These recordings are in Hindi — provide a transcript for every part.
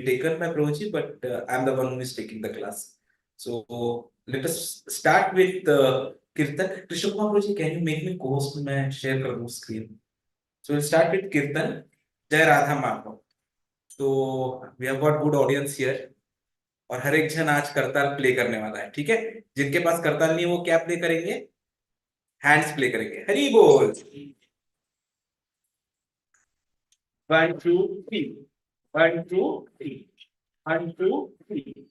taken by Prabhuji, but I'm the one who is taking the class. So let us start with Kirtan. Krishna Kumar Prabhuji, can you make me co-host? मैं share कर दूँ screen. So we'll start with Kirtan. Jai Radha Madhav. तो we have got good audience here. और हर एक जन आज करताल प्ले करने वाला है, ठीक है? जिनके पास करताल नहीं है वो क्या प्ले करेंगे? हैंड्स प्ले करेंगे. हरी बोल. 1 2 3 1 2 3 1 2 3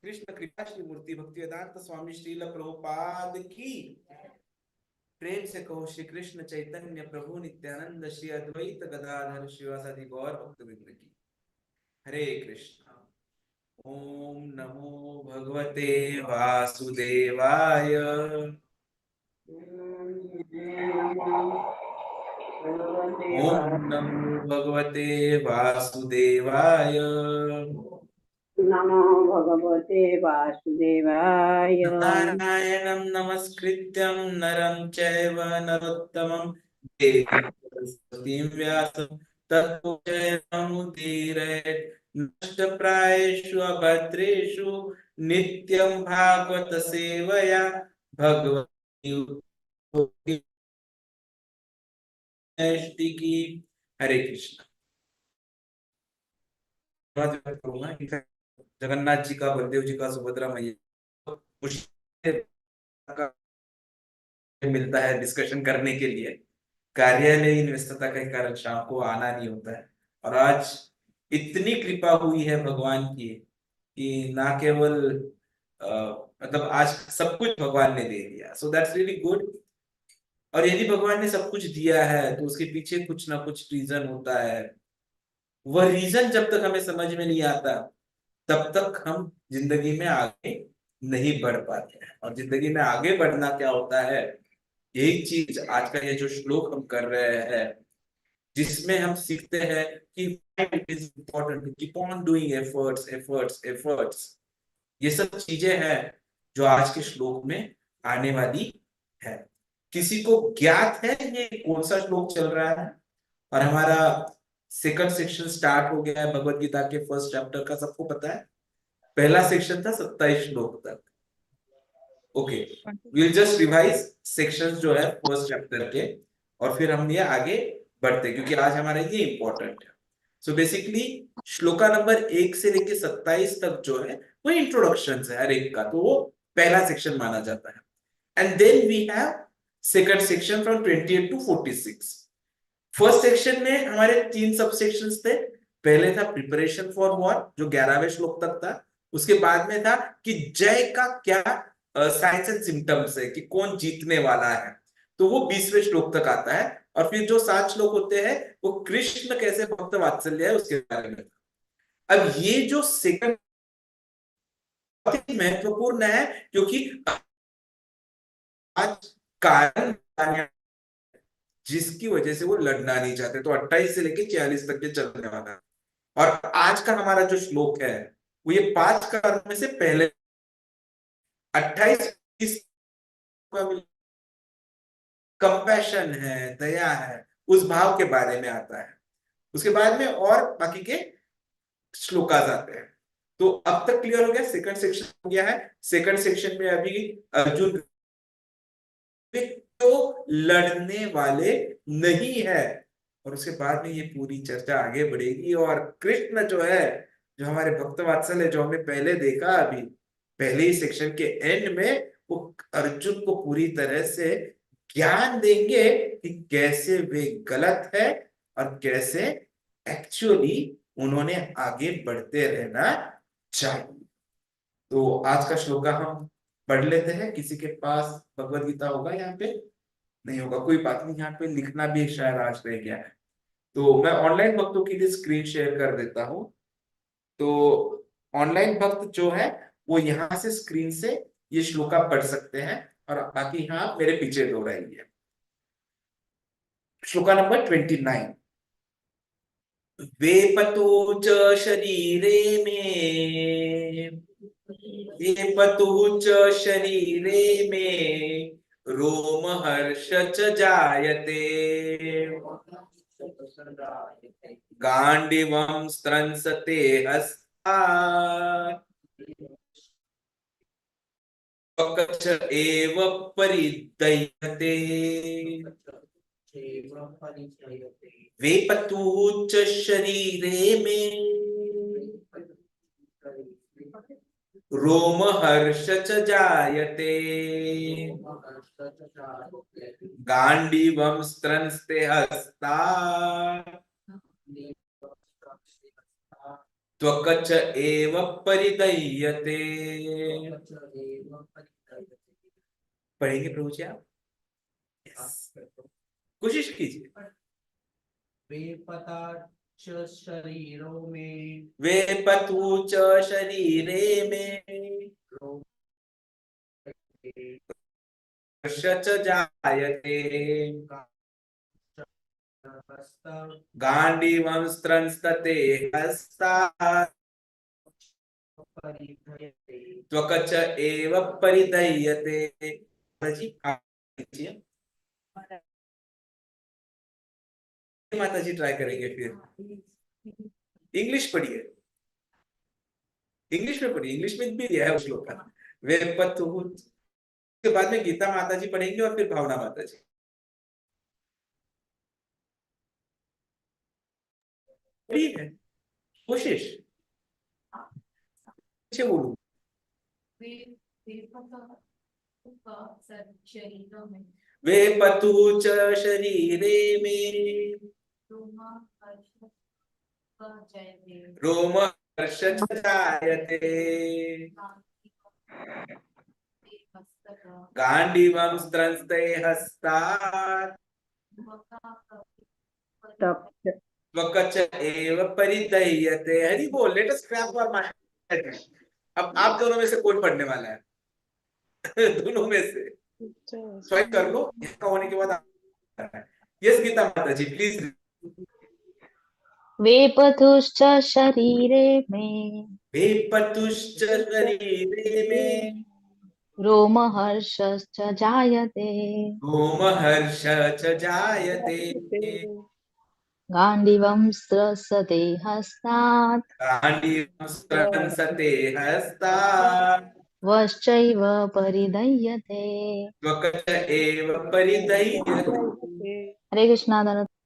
कृष्ण कृपा श्री मूर्ति भक्ति वेदांत स्वामी श्रील प्रभुपाद की. प्रेम से कहो श्री कृष्ण चैतन्य प्रभु नित्यानंद श्री अद्वैत गदाधर श्रीवासादि गौर भक्तवृंद की. हरे कृष्ण. ओम नमो भगवते वासुदेवाय. ओम नमो भगवते वासुदेवाय. नमो भगवते वासुदेवाय. नारायणं नमस्कृत्यं नरं चैव नरोत्तमं देवीं व्यासं ततो जयमुदीरयेत्. नष्टप्रायेषु अभद्रेषु नित्यं भागवत सेवया भगवती की. हरे कृष्ण. जगन्नाथ जी का, बलदेव जी का, सुभद्रा मैया मिलता है डिस्कशन करने के लिए. कार्यालयीन व्यस्तता के कारण शाम को आना नहीं होता है. और आज इतनी कृपा हुई है भगवान की कि ना केवल मतलब आज सब कुछ भगवान ने दे दिया. So that's really good. और यदि भगवान ने सब कुछ दिया है तो उसके पीछे कुछ ना कुछ रीजन होता है. वह रीजन जब तक हमें समझ में नहीं आता तब तक हम जिंदगी में आगे नहीं बढ़ पाते हैं. और जिंदगी में आगे बढ़ना क्या होता है, यही चीज आज का ये जो श्लोक हम कर रहे हैं, जिसमें हम सीखते हैं कि it is important to keep on doing efforts efforts efforts. ये सब चीजें हैं जो आज के श्लोक में आने वाली है. किसी को ज्ञात है ये कौन सा श्लोक चल रहा है? और हमारा सेकंड सेक्शन स्टार्ट हो गया है भगवत गीता के फर्स्ट चैप्टर का. सबको पता है पहला सेक्शन था 27 श्लोक तक. Okay, will just revise sections जो है फर्स्ट चैप्टर के, और फिर हम ये आगे बढ़ते, क्योंकि आज हमारा ये इंपॉर्टेंट है। सो बेसिकली श्लोका नंबर 1 से लेके 27 तक जो है वो इंट्रोडक्शन है हर एक का, तो वो पहला सेक्शन माना जाता है। And then we have second section from 28 to 46। First section में हमारे 3 सब सेक्शंस थे। पहले था प्रिपरेशन फॉर वॉर, जो 11वें श्लोक तक था। उसके बाद में था कि जय का क्या साइंस एंड सिम्टम्स है, कि कौन जीतने वाला है, तो वो 20वें श्लोक तक आता है। और फिर जो 7 श्लोक होते हैं वो कृष्ण कैसे भक्त वात्सल्य है उसके बारे में। अब ये जो सेकंड महत्वपूर्ण है, क्योंकि आज कारण जिसकी वजह से वो लड़ना नहीं चाहते, तो 28 से लेके 46 तक के चलने वाला है। और आज का हमारा जो श्लोक है वो ये 5 कारण में से पहले 28 कंपैशन है, दया है, उस भाव के बारे में आता है। उसके बाद में और बाकी के श्लोकाज आते हैं। तो अब तक क्लियर हो गया, सेकंड सेक्शन हो गया है। सेकंड सेक्शन में अभी अर्जुन तो लड़ने वाले नहीं है, और उसके बाद में ये पूरी चर्चा आगे बढ़ेगी। और कृष्ण जो है, जो हमारे भक्त वात्सल है, जो हमने पहले देखा अभी पहले ही सेक्शन के एंड में, वो अर्जुन को पूरी तरह से ज्ञान देंगे कि कैसे वे गलत है और कैसे एक्चुअली उन्होंने आगे बढ़ते रहना चाहिए। तो आज का श्लोका हम पढ़ लेते हैं। किसी के पास भगवत गीता होगा यहाँ पे? नहीं होगा, कोई बात नहीं, यहाँ पे लिखना भी शायद आज रह गया है। तो मैं ऑनलाइन भक्तों के लिए स्क्रीन शेयर कर देता हूँ। तो ऑनलाइन भक्त जो है वो यहाँ से स्क्रीन से ये श्लोका पढ़ सकते हैं, और बाकी यहाँ मेरे पीछे दोहराएंगे। श्लोका नंबर 29। वेपतो च शरीरे में, वेपतु च शरीरे में, रोम हर्ष च जायते, गांडिवं स्त्रंसते हस्तात्, वक्ष एव परिदह्यते। वेपतु च शरीरे में, रोम हर्ष च जायते, गांडीवं स्त्रंसते हस्तात्, त्वक्च एव परिदह्यते। पढ़ेंगे प्रभु जी आप? Yes. कोशिश कीजिए। वेपता च शरीरों में, वेपतु च शरीरे में, हर्ष च जायते, गांडीवं स्त्रंसते हस्तात्, त्वक्च एव परिदह्यते। जी आप कीजिए। माता जी ट्राई करेंगे फिर। इंग्लिश पढ़िए, इंग्लिश में पढ़िए, इंग्लिश में भी दिया है उस श्लोक का। वेपतु के बाद में गीता माता जी पढ़ेंगे और फिर भावना माता जी। ठीक है, कोशिश पीछे बोलू। शरीरों में, वेपतु च शरीरे में, रोम हर्ष च जायते, गांडीवं स्त्रंसते हस्तात्, तप त्वक्च एव परिदह्यते। हरि बोल, late us clap for my. अब आप दोनों में से कौन पढ़ने वाला है? दोनों में से चॉइस कर लो, इसका होने के बाद। यस गीता माता जी प्लीज। वेपथुश्च शरीरे में, वेपतुश्च शरीरे में, रोमहर्षश्च जायते, रोमहर्ष च जायते, गाण्डीवं स्त्रसते हस्तात्, गांडीवं स्त्रंसते हस्तात्, वश्चैव परिदह्यते। त्वक्च एव परिदह्यते। हरे कृष्णा।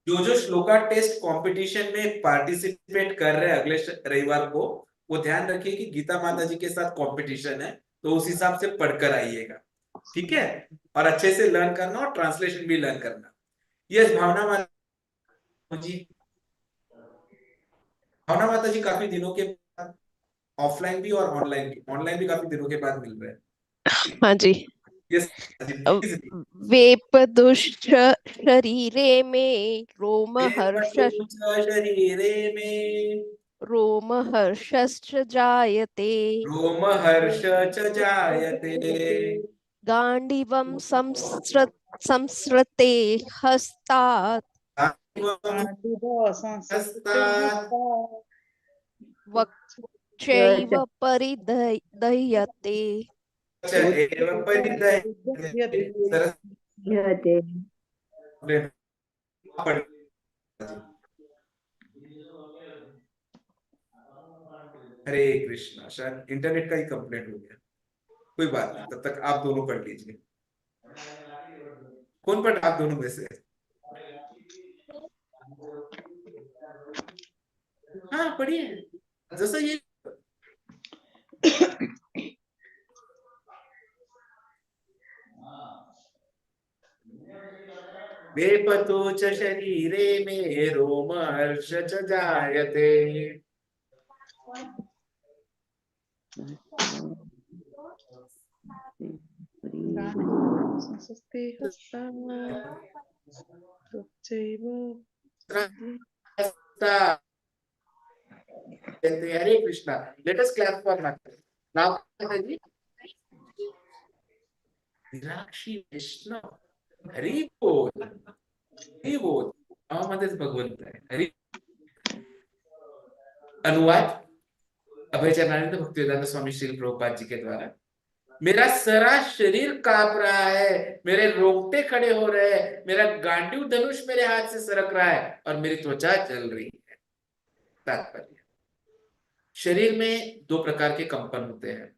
जो श्लोका टेस्ट कंपटीशन में पार्टिसिपेट कर रहे हैं अगले रविवार को, वो ध्यान रखिए कि गीता माता जी के साथ कंपटीशन है, तो उस हिसाब से पढ़कर आइएगा, ठीक है। और अच्छे से लर्न करना और ट्रांसलेशन भी लर्न करना। यस भावना माता जी, भावना माता जी काफी दिनों के बाद, ऑफलाइन भी और ऑनलाइन भी काफी दिनों के बाद मिल रहे हैं। हाँ जी। Yes please. वेपदुष्ट शरीरे में रोमहर्ष शरीरे में रोमहर्षश्च जायते रोमहर्ष च जायते गांडीवं संसृते हस्तात् हस्तात् वक्षैव परिदह्यते च एव परिदह्यते। सरस यते हरे कृष्णा। शायद इंटरनेट का ही कंप्लेंट हो गया, कोई बात नहीं, तब तक आप दोनों पढ़ लीजिए। कौन पढ़, आप दोनों में से? हाँ पढ़िए, जैसा ये वेपतु च शरीरे में रोमहर्ष च जायते Hare Krishna. Let us clap for now जी। विराक्षी वैष्णव, हरि बोल, हरि बोल। नावामध्येच भगवंत आहे, हरि। अनुवाद अभयचरणानंद भक्तिवेदांत स्वामी श्री प्रभुपाद जी के द्वारा। मेरा सारा शरीर कांप रहा है, मेरे रोंगटे खड़े हो रहे हैं, मेरा गांडीव धनुष मेरे हाथ से सरक रहा है और मेरी त्वचा जल रही है। तात्पर्य, शरीर में दो प्रकार के कंपन होते हैं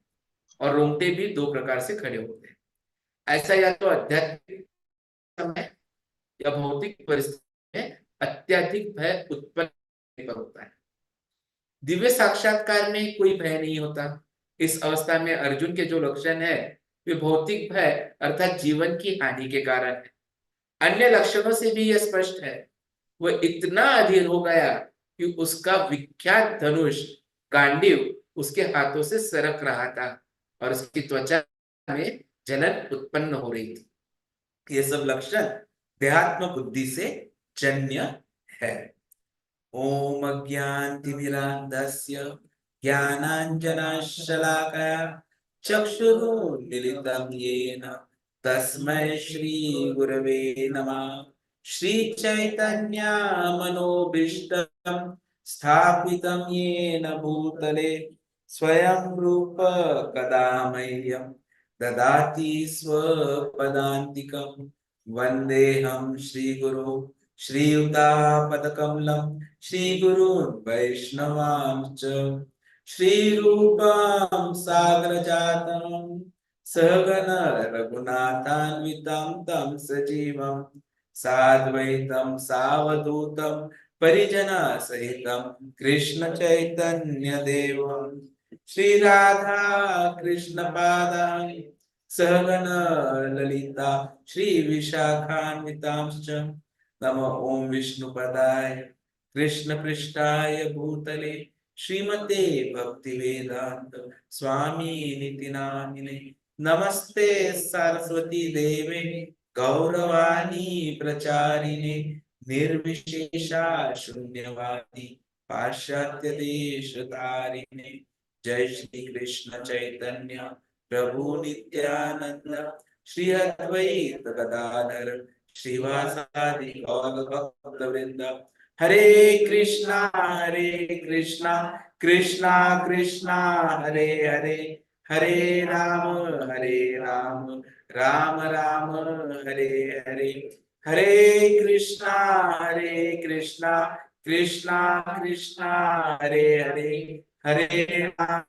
और रोंगटे भी दो प्रकार से खड़े होते हैं। ऐसा या तो आध्यात्मिक समय या भौतिक परिस्थिति में अत्यधिक भय उत्पन्न होता है। दिव्य साक्षात्कार में कोई भय नहीं होता। इस अवस्था में अर्जुन के जो लक्षण है वे भौतिक भय अर्थात जीवन की हानि के कारण है। अन्य लक्षणों से भी यह स्पष्ट है, वह इतना अधीर हो गया कि उसका विख्यात धनुष गांडीव उसके हाथों से सरक रहा था और उसकी त्वचा में जलन उत्पन्न हो रही थी। ये सब लक्षण देहात्म बुद्धि से जन्य है। ओम अज्ञानतिमिरान्धस्य ज्ञानाञ्जनशलाकया चक्षुरुन्मीलितं येन तस्मै श्रीगुरवे नमः। श्रीचैतन्यमनोभीष्टं स्थापितं येन भूतले स्वयं रूप कदा मह्यं ददाति स्वपदान्तिकं। वन्देऽहं श्रीगुरो श्रीयुतापदकमलं श्रीगुरून् वैष्णवांश्च श्रीरूपं साग्रजातं सहगण रघुनाथान्वितं तं सजीवं साद्वैतं सावधूतं परिजनसहितं कृष्ण चैतन्य देवं श्रीराधा कृष्ण पादानि सहगण ललिता श्री विशाखान्वितांश्च। नमः ओम विष्णुपदाय कृष्ण पृष्ठाय भूतले श्रीमते भक्तिवेदांत स्वामी निति नामिने। नमस्ते सरस्वती देवे गौरवाणी प्रचारिणे निर्विशेषा शून्यवादी पाश्चात्य देश तारिणे। जय श्री कृष्ण चैतन्य प्रभु नित्यानंद श्री अद्वैत गदाधर श्रीवासादि गौर भक्तवृंद। हरे कृष्णा कृष्णा कृष्णा हरे हरे, हरे राम राम राम हरे हरे। हरे कृष्णा कृष्णा कृष्णा कृष्णा हरे हरे, हरे राम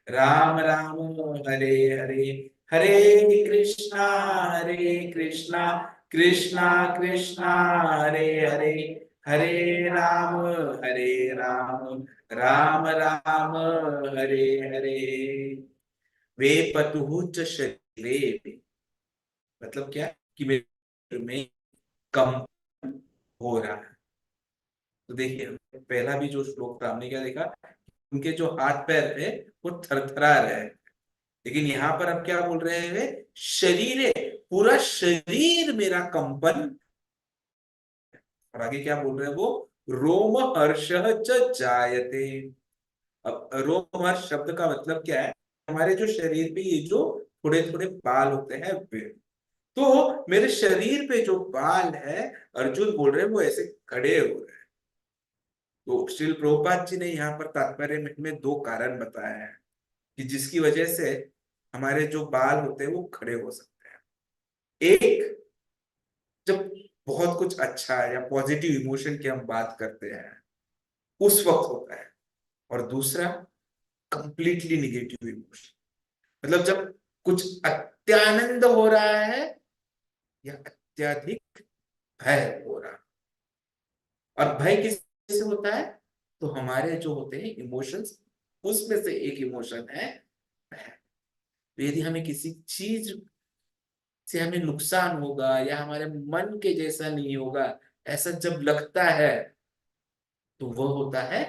राम राम हरे हरे। हरे कृष्णा कृष्णा कृष्णा हरे हरे हरे राम राम राम हरे हरे। वे पतुः च शरीरे, मतलब क्या कि मेरे में कम हो रहा है। तो देखिए पहला भी जो श्लोक था हमने क्या देखा, उनके जो हाथ पैर थे वो थरथरा रहे हैं, लेकिन यहाँ पर अब क्या बोल रहे हैं वे, शरीर, पूरा शरीर मेरा कंपन। और आगे क्या बोल रहे हैं वो, रोम हर्ष च जायते। अब रोम हर्ष शब्द का मतलब क्या है, हमारे जो शरीर पे ये जो थोड़े थोड़े बाल होते हैं वे, तो मेरे शरीर पे जो बाल है, अर्जुन बोल रहे हैं वो ऐसे खड़े हो रहे हैं। तो श्रील प्रभुपाद जी ने यहाँ पर तात्पर्य में दो कारण बताए हैं कि जिसकी वजह से हमारे जो बाल होते हैं वो खड़े हो सकते हैं। एक, जब बहुत कुछ अच्छा है या पॉजिटिव इमोशन की हम बात करते हैं उस वक्त होता है, और दूसरा कंप्लीटली निगेटिव इमोशन, मतलब जब कुछ अत्यानंद हो रहा है या अत्यधिक भय हो रहा है। और भय किससे होता है, तो हमारे जो होते हैं इमोशंस, उसमें से एक इमोशन है भय। तो यदि हमें किसी चीज से हमें नुकसान होगा या हमारे मन के जैसा नहीं होगा, ऐसा जब लगता है तो वह होता है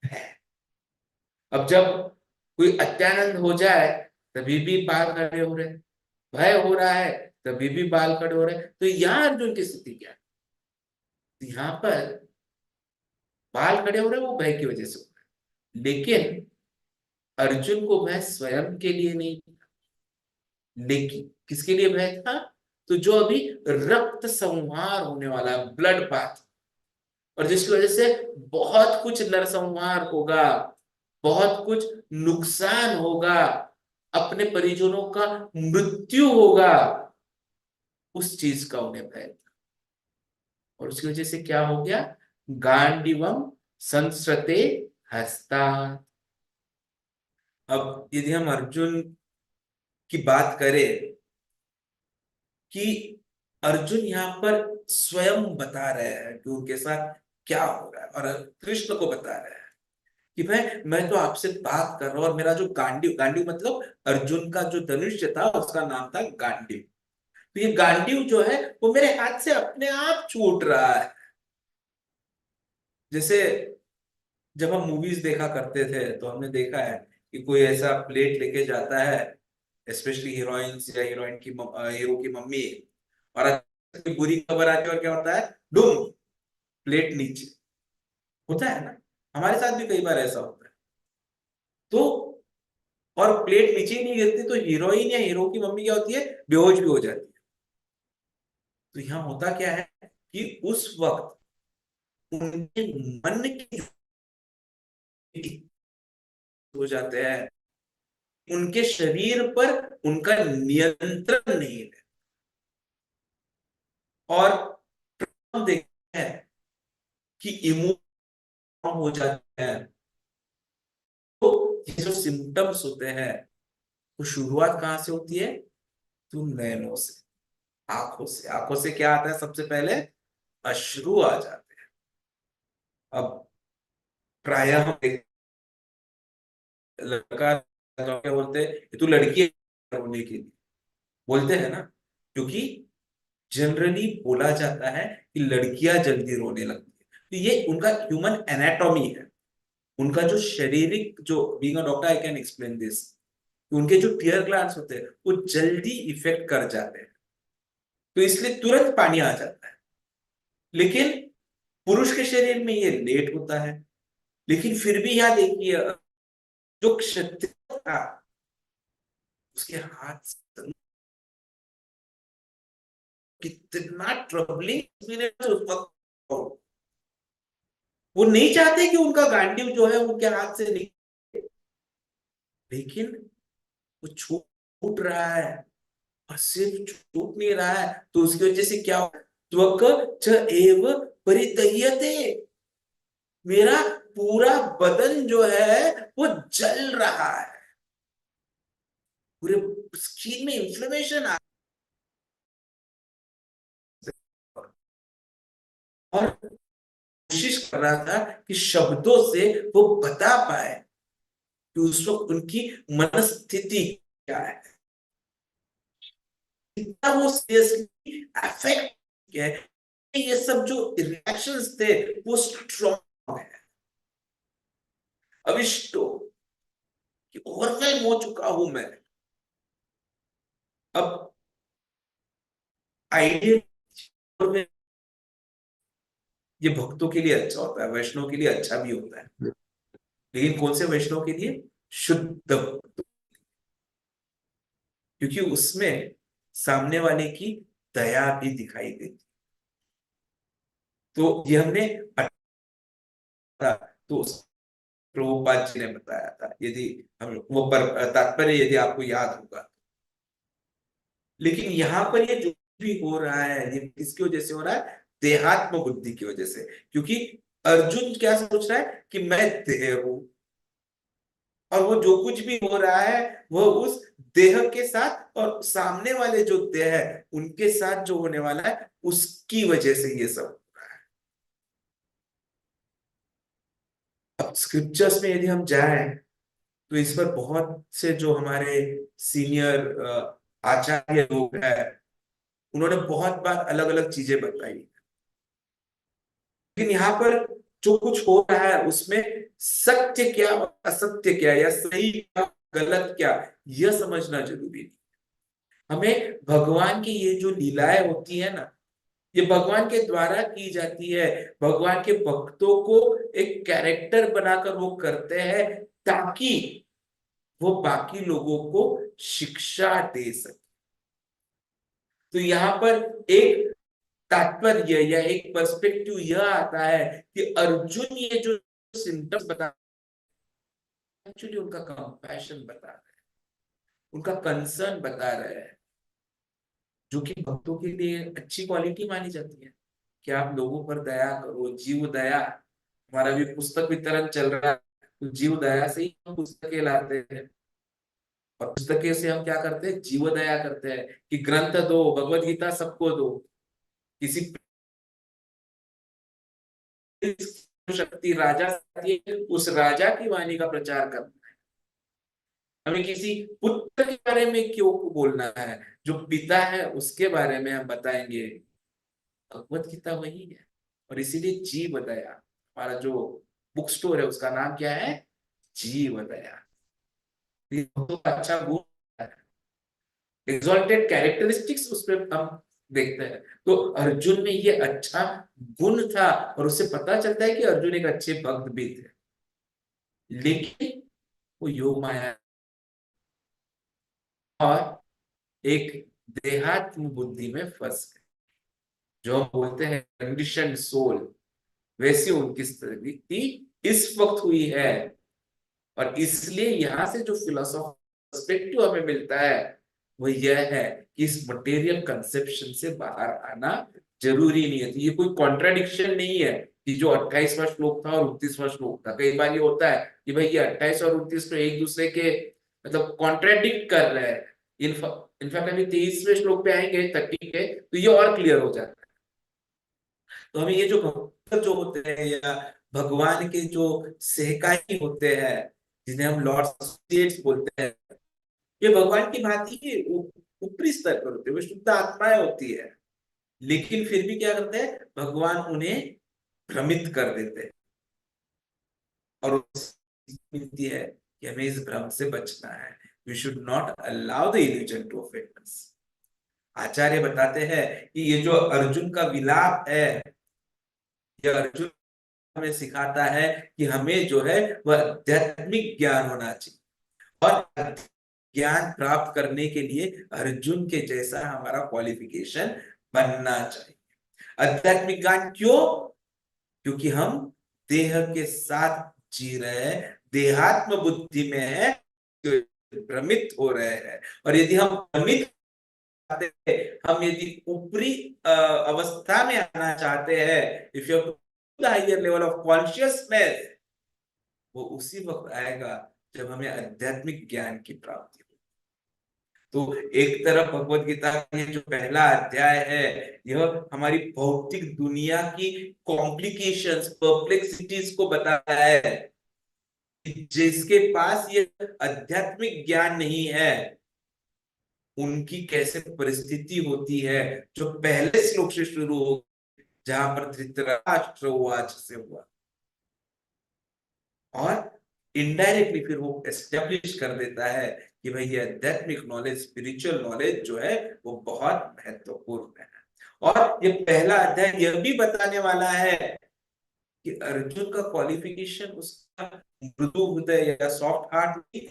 भय। अब जब कोई अत्यानंद हो जाए तभी भी बाल खड़े हो रहे हैं, भय हो रहा है तभी भी बाल खड़े हो रहे हैं। तो यहाँ अर्जुन की स्थिति क्या है, तो यहाँ पर बाल खड़े हो रहे हैं वो भय की वजह से हो रहे हैं, लेकिन अर्जुन को भय स्वयं के लिए नहीं, लेकिन किसके लिए भय था, तो जो अभी रक्त संहार होने वाला है, ब्लड बाथ, और जिसकी वजह से बहुत कुछ नरसंहार होगा, बहुत कुछ नुकसान होगा, अपने परिजनों का मृत्यु होगा, उस चीज का उन्हें भय था। और उसकी वजह से क्या हो गया, गांडीवम संसृते हस्ता। अब यदि हम अर्जुन की बात करें कि अर्जुन यहाँ पर स्वयं बता रहे हैं कि उनके साथ क्या हो रहा है, और कृष्ण को बता रहे हैं कि भाई मैं तो आपसे बात कर रहा हूं, और मेरा जो गांडीव, गांडीव मतलब अर्जुन का जो धनुष्य था उसका नाम था गांडीव, तो ये गांडीव जो है वो मेरे हाथ से अपने आप छूट रहा है। जैसे जब हम मूवीज देखा करते थे तो हमने देखा है कि कोई ऐसा प्लेट लेके जाता है, स्पेशली हीरोइंस या हीरोइन की हीरो की मम्मी, और कोई बुरी खबर आती है और क्या होता है, डूम, प्लेट नीचे, होता है ना, हमारे साथ भी कई बार ऐसा होता है। तो और प्लेट नीचे ही नहीं गिरती तो हीरोइन या हीरो की मम्मी क्या होती है, बेहोश भी हो जाती है। तो यहाँ होता क्या है कि उस वक्त उनके मन की हो जाते हैं, उनके शरीर पर उनका नियंत्रण नहीं है। और हम देखते हैं कि इमोशन हो जाते हैं, तो ये जो सिम्टम्स होते हैं वो शुरुआत कहां से होती है, तो नैनों से, आंखों से। आंखों से क्या आता है, सबसे पहले अश्रु आ जाते हैं। अब प्रायः हम लड़का क्या बोलते हैं, ये तू लड़की है रोने के लिए, बोलते हैं ना, क्योंकि जनरली बोला जाता है कि लड़कियां जल्दी रोने लगती है। तो ये उनका ह्यूमन एनाटॉमी है, उनका जो शारीरिक, जो being a doctor I can explain this, उनके जो टीयर ग्लैंड्स होते हैं वो जल्दी इफेक्ट कर जाते हैं, तो इसलिए तुरंत पानी आ जाता है। लेकिन पुरुष के शरीर में ये लेट होता है। लेकिन फिर भी यहाँ देखिए, जो क्षत्रिय था उसके हाथ से कितना ट्रबलिंग एक्सपीरियंस उस वक्त हो। वो नहीं चाहते कि उनका गांडीव जो है उनके हाथ से निकले, लेकिन वो छूट रहा है, और सिर्फ छूट नहीं रहा है तो उसकी वजह से क्या हो, त्वक च एव परितह्यते, मेरा पूरा बदन जो है वो जल रहा है, पूरे स्किन में इंफ्लेमेशन आ और कोशिश कर रहा था कि शब्दों से वो बता पाए कि उस वक्त उनकी मनस्थिति क्या है, कितना वो सीरियसली अफेक्ट किया है। ये सब जो रिएक्शंस थे वो स्ट्रॉन्ग है। अविष्टो कि ओवरवेलम हो चुका हूं मैं। अब आइडियल ये भक्तों के लिए अच्छा होता है, वैष्णव के लिए अच्छा भी होता है, लेकिन कौन से वैष्णव के लिए? शुद्ध भक्त, क्योंकि उसमें सामने वाले की दया भी दिखाई देती। तो ये हमने था, तो प्रभुपाद जी ने बताया था, यदि हम वो पर तात्पर्य यदि आपको याद होगा। लेकिन यहाँ पर ये जो भी हो रहा है ये किसकी वजह से हो रहा है? देहात्म बुद्धि की वजह से। क्योंकि अर्जुन क्या सोच रहा है कि मैं देह हूं, और वो जो कुछ भी हो रहा है वो उस देह के साथ और सामने वाले जो देह है उनके साथ जो होने वाला है उसकी वजह से ये सब हो रहा है। अब स्क्रिप्चर्स में यदि हम जाएं तो इस पर बहुत से जो हमारे सीनियर आचार्य लोग हैं उन्होंने बहुत बार अलग अलग चीजें बताई, लेकिन यहाँ पर जो कुछ हो रहा है उसमें सत्य क्या और असत्य क्या, या सही क्या गलत क्या, यह समझना जरूरी है। हमें भगवान की ये जो लीलाएं होती है ना, ये भगवान के द्वारा की जाती है। भगवान के भक्तों को एक कैरेक्टर बनाकर वो करते हैं ताकि वो बाकी लोगों को शिक्षा दे सके। तो यहाँ पर एक तात्पर्य या एक पर्सपेक्टिव यह आता है कि अर्जुन ये जो सिम्टम्स बता, एक्चुअली उनका कंपैशन बता रहे हैं, उनका कंसर्न बता रहे हैं, जो कि भक्तों के लिए अच्छी क्वालिटी मानी जाती है कि आप लोगों पर दया करो, जीव दया। हमारा भी पुस्तक वितरण चल रहा है, तो जीव दया से ही हम पुस्तकें लाते हैं, और पुस्तकें से हम क्या करते हैं? जीव दया करते हैं कि ग्रंथ दो, भगवत गीता सबको दो। किसी शक्ति राजा उस राजा की वाणी का प्रचार करना। हमें किसी पुत्र के बारे में क्यों बोलना है? जो पिता है उसके बारे में हम बताएंगे। भगवत गीता वही है, और इसीलिए जीव दया, हमारा जो बुक स्टोर है उसका नाम क्या है? जीव दया। ये तो अच्छा गुण है, एक्सॉल्टेड कैरेक्टरिस्टिक्स उसमें हम देखते हैं। तो अर्जुन में ये अच्छा गुण था, और उससे पता चलता है कि अर्जुन एक अच्छे भक्त भी थे, लेकिन वो योग माया और एक देहात्म बुद्धि में फंस गए। जो हम बोलते हैं कंडीशन सोल, वैसी उनकी स्थिति इस वक्त हुई है। और इसलिए यहां से जो फिलोसॉफी पर्सपेक्टिव हमें मिलता है वो यह है कि इस मटेरियल कंसेप्शन से बाहर आना जरूरी नहीं है। तो ये कोई कॉन्ट्राडिक्शन नहीं है कि जो 28वां श्लोक था और 29वां श्लोक था। कई बार ये होता है कि भाई ये 28 और 29 में एक दूसरे के मतलब कॉन्ट्राडिक्ट कर रहे हैं। इनफैक्ट अभी 23वें श्लोक पे आएंगे 30 के, तो ये और क्लियर हो जाता है। तो हमें ये जो भक्त जो होते हैं या भगवान के जो सहकारी होते हैं, जिन्हें हम लॉर्ड एसोसिएट्स बोलते हैं, ये भगवान की भांति ही ऊपरी स्तर पर होते हैं, वे शुद्ध आत्माएं होती है। लेकिन फिर भी क्या करते हैं? भगवान उन्हें भ्रमित कर देते हैं, और मिलती है कि हमें इस भ्रम से बचना है। We should not allow the illusion to affect us. आचार्य बताते हैं कि ये जो अर्जुन का विलाप है, ये अर्जुन हमें सिखाता है कि हमें जो है वह आध्यात्मिक ज्ञान होना चाहिए, और ज्ञान प्राप्त करने के लिए अर्जुन के जैसा हमारा क्वालिफिकेशन बनना चाहिए। आध्यात्मिक ज्ञान क्यों? क्योंकि हम देह के साथ जी रहे हैं, देहात्म बुद्धि में है, तो भ्रमित हो रहे हैं। और यदि हम भ्रमित, हम यदि ऊपरी अवस्था में आना चाहते हैं, if you the higher level of consciousness, वो उसी वक्त आएगा जब हमें आध्यात्मिक ज्ञान की प्राप्ति हो। तो एक तरफ भगवत गीता का ये जो पहला अध्याय है, यह हमारी भौतिक दुनिया की कॉम्प्लिकेशंस, परप्लेक्सिटीज को बताता है। जिसके पास ये आध्यात्मिक ज्ञान नहीं है, उनकी कैसे परिस्थिति होती है, जो पहले श्लोक से शुरू हो, जहां पर धृतराष्ट्र उवाच से हुआ, और इनडायरेक्टली फिर वो एस्टेब्लिश कर देता है कि भाई ये आध्यात्मिक नॉलेज, स्पिरिचुअल नॉलेज जो है वो बहुत महत्वपूर्ण है। और ये पहला अध्याय यह भी बताने वाला है कि अर्जुन का क्वालिफिकेशन उसका मृदु हृदय या सॉफ्ट हार्ट नहीं,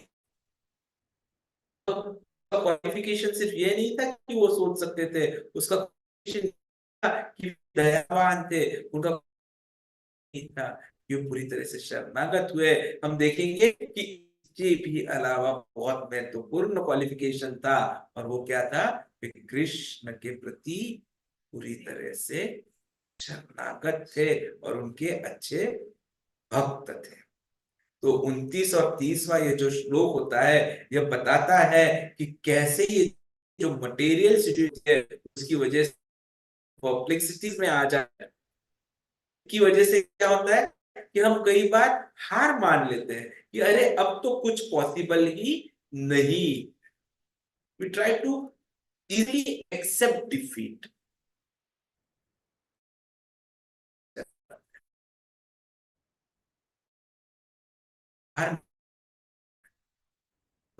क्वालिफिकेशन सिर्फ ये नहीं था कि वो सोच सकते थे, उसका क्वालिफिकेशन था कि दयावान थे, उनका नहीं था कि वो पूरी तरह से शरणागत हुए। हम देखेंगे कि इसके भी अलावा बहुत महत्वपूर्ण क्वालिफिकेशन था, और वो क्या था? वे कृष्ण के प्रति पूरी तरह से शरणागत थे और उनके अच्छे भक्त थे। तो 29 और 30वां ये जो श्लोक होता है, यह बताता है कि कैसे ये जो मटेरियल सिचुएशन है उसकी वजह से कॉम्प्लेक्सिटीज में आ जाए, की वजह से क्या होता है कि हम कई बार हार मान लेते हैं कि अरे अब तो कुछ पॉसिबल ही नहीं। We try to easily accept defeat.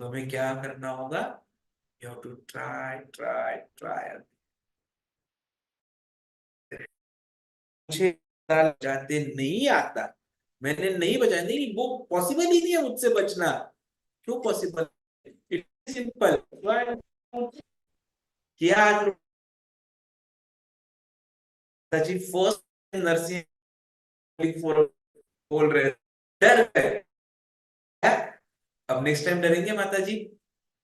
तो हमें क्या करना होगा? You have to try try try. मुझे जाते नहीं आता, मैंने नहीं बचा, नहीं वो पॉसिबल ही नहीं है मुझसे बचना। क्यों पॉसिबल? It's simple. क्या जी फर्स्ट नर्सिंग बोल रहे हैं, डर गए क्या? अब नेक्स्ट टाइम डरेंगे माता जी?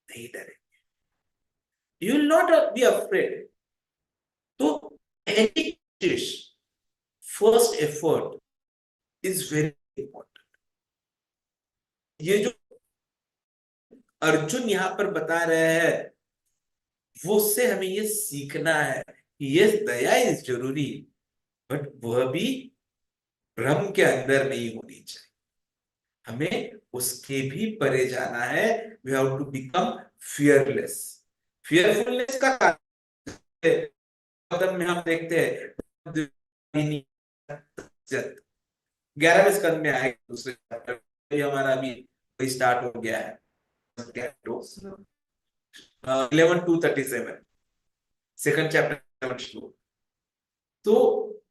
नहीं डरेंगे। You will not be afraid. तो any first effort is very important. ये जो अर्जुन यहाँ पर बता रहे हैं, वो उससे हमें ये सीखना है कि ये दया इज जरूरी, बट वह भी भ्रम के अंदर नहीं होनी चाहिए। हमें उसके भी परे जाना है। We have to become fearless. Fearfulness का मतलब में हम देखते हैं 11वें स्कंद में आए दूसरे चैप्टर, हमारा अभी स्टार्ट हो गया है 11:2:37 सेकंड चैप्टर। तो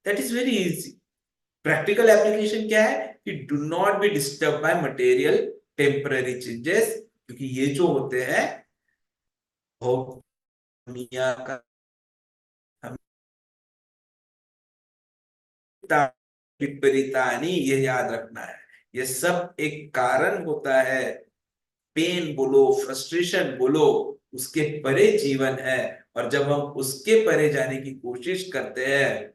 that is very easy. Practical application क्या है कि do not be disturb by material temporary changes, क्योंकि ये जो होते हैं दुनिया का विपरीतानी, ये याद रखना है। ये सब एक कारण होता है। पेन बोलो, फ्रस्ट्रेशन बोलो, उसके परे जीवन है। और जब हम उसके परे जाने की कोशिश करते हैं,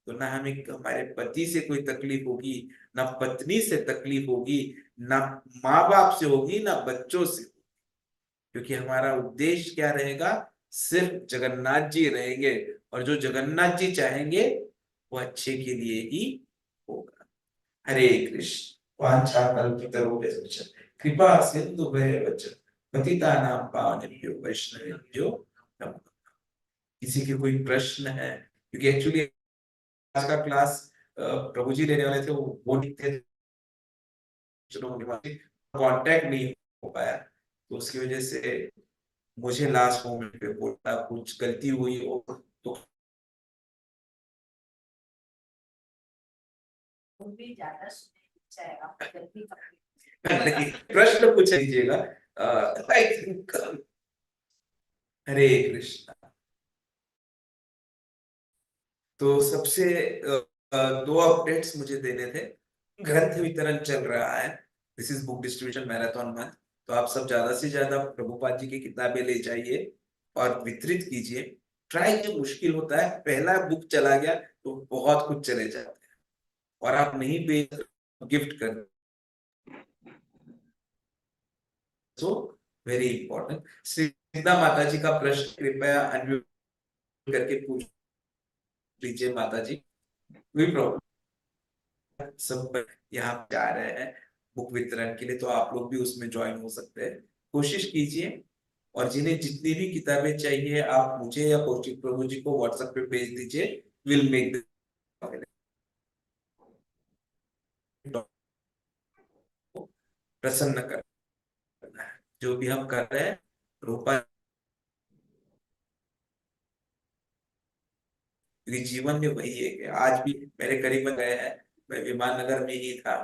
तो ना हमें हमारे पति से कोई तकलीफ होगी, ना पत्नी से तकलीफ होगी, ना माँ बाप से होगी, ना बच्चों से, क्योंकि हमारा उद्देश्य क्या रहेगा? सिर्फ जगन्नाथ जी रहेंगे, और जो जगन्नाथ जी चाहेंगे वो अच्छे के लिए ही होगा। हरे कृष्ण। वाञ्छाकल्पतरुभ्यश्च कृपा सिन्धुभ्यश्च पतितानां पावनेभ्यो वैष्णवेभ्यो नमो नमः। किसी के कोई प्रश्न है? क्योंकि एक्चुअली आज का क्लास प्रभु जी लेने वाले थे, वो नहीं थे, कांटेक्ट नहीं हो पाया, तो उसकी वजह से मुझे लास्ट मोमेंट पे बोलना, कुछ गलती हुई हो तो नहीं, प्रश्न पूछ लीजिएगा। आई थिंक हरे कृष्ण। तो सबसे दो अपडेट्स मुझे देने थे। ग्रंथ वितरण चल रहा है, this is book distribution marathon month. तो आप सब ज्यादा से ज्यादा प्रभुपाद जी की किताबें ले जाइए और वितरित कीजिए। ट्राई कीजिए, मुश्किल होता है, पहला बुक चला गया तो बहुत कुछ चले जाते हैं, और आप नहीं बेच गिफ्ट कर। So very important. श्रीदा माता जी का प्रश्न कृपया अनम्यूट करके पूछ लीजिए माता जी। कोई प्रॉब्लम? सब यहाँ पे आ रहे हैं बुक वितरण के लिए, तो आप लोग भी उसमें ज्वाइन हो सकते हैं, कोशिश कीजिए। और जिन्हें जितनी भी किताबें चाहिए आप मुझे या कौशिक प्रभु जी को व्हाट्सएप पे भेज दीजिए, विल मेक प्रसन्न करना है जो भी हम कर रहे हैं। रूपा, क्योंकि जीवन में वही है कि आज भी मेरे करीबन गए हैं, मैं विमान नगर में ही था,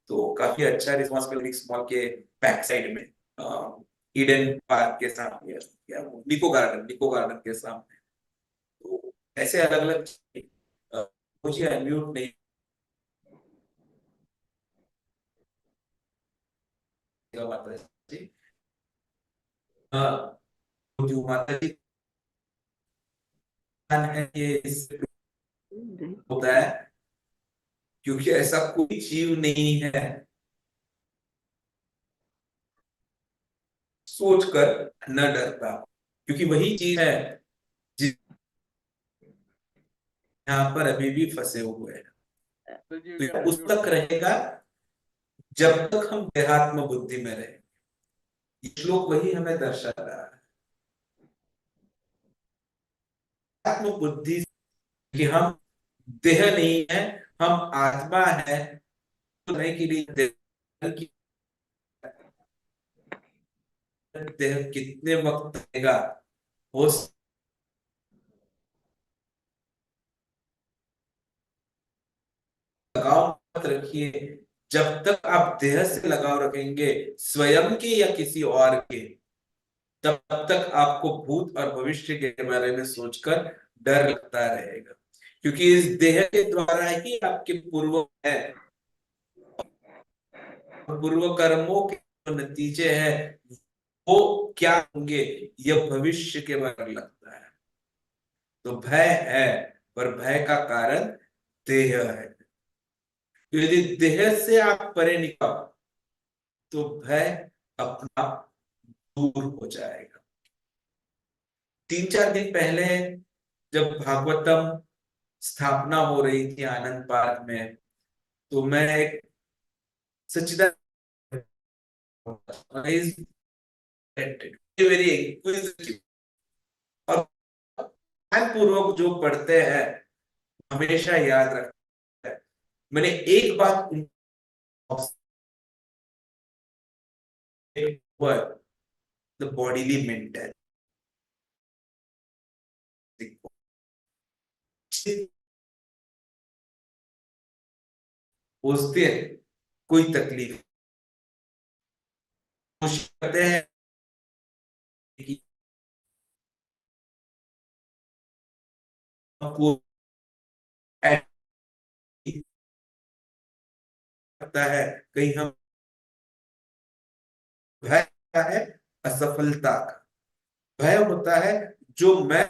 तो काफी अच्छा रिस्पॉन्स मॉल के बैक साइड में ईडन पार्क के सामने, या निको गार्डन के सामने। तो ऐसे अलग अलग मुझे अनम्यूट नहीं किया माता जी। हाँ, जो माता जी है ये इससे होता है, क्योंकि ऐसा कोई जीव नहीं है सोचकर न डरता, क्योंकि वही चीज है जिस यहाँ पर अभी भी फंसे हुए हैं। तो ये उस तक रहेगा जब तक हम देहात्म बुद्धि में रहे। ये श्लोक वही हमें दर्शा रहा है, आत्म बुद्धि, कि हम देह नहीं है, हम आत्मा है। होने के लिए देह कितने वक्त लगेगा, वो लगाव मत रखिए। जब तक आप देह से लगाव रखेंगे, स्वयं के या किसी और के, तब तक आपको भूत और भविष्य के बारे में सोचकर डर लगता रहेगा, क्योंकि इस देह के द्वारा ही आपके पूर्व है, पूर्व कर्मों के जो नतीजे हैं वो क्या होंगे, यह भविष्य के बारे में लगता है। तो भय है, पर भय का कारण देह है। तो यदि देह से आप परे निकलो तो भय अपना दूर हो जाएगा। 3-4 दिन पहले जब भागवतम स्थापना हो रही थी आनंद पार्क में, तो मैं एक सच्चिदानंद वेरी इंक्विजिटिव और ध्यान पूर्वक जो पढ़ते हैं हमेशा याद रखते हैं। मैंने एक बात द बॉडीली मेंटल, उस दिन कोई तकलीफ कोशिश करते हैं कि आपको लगता है कहीं हम, भय होता है असफलता का, भय होता है जो मैं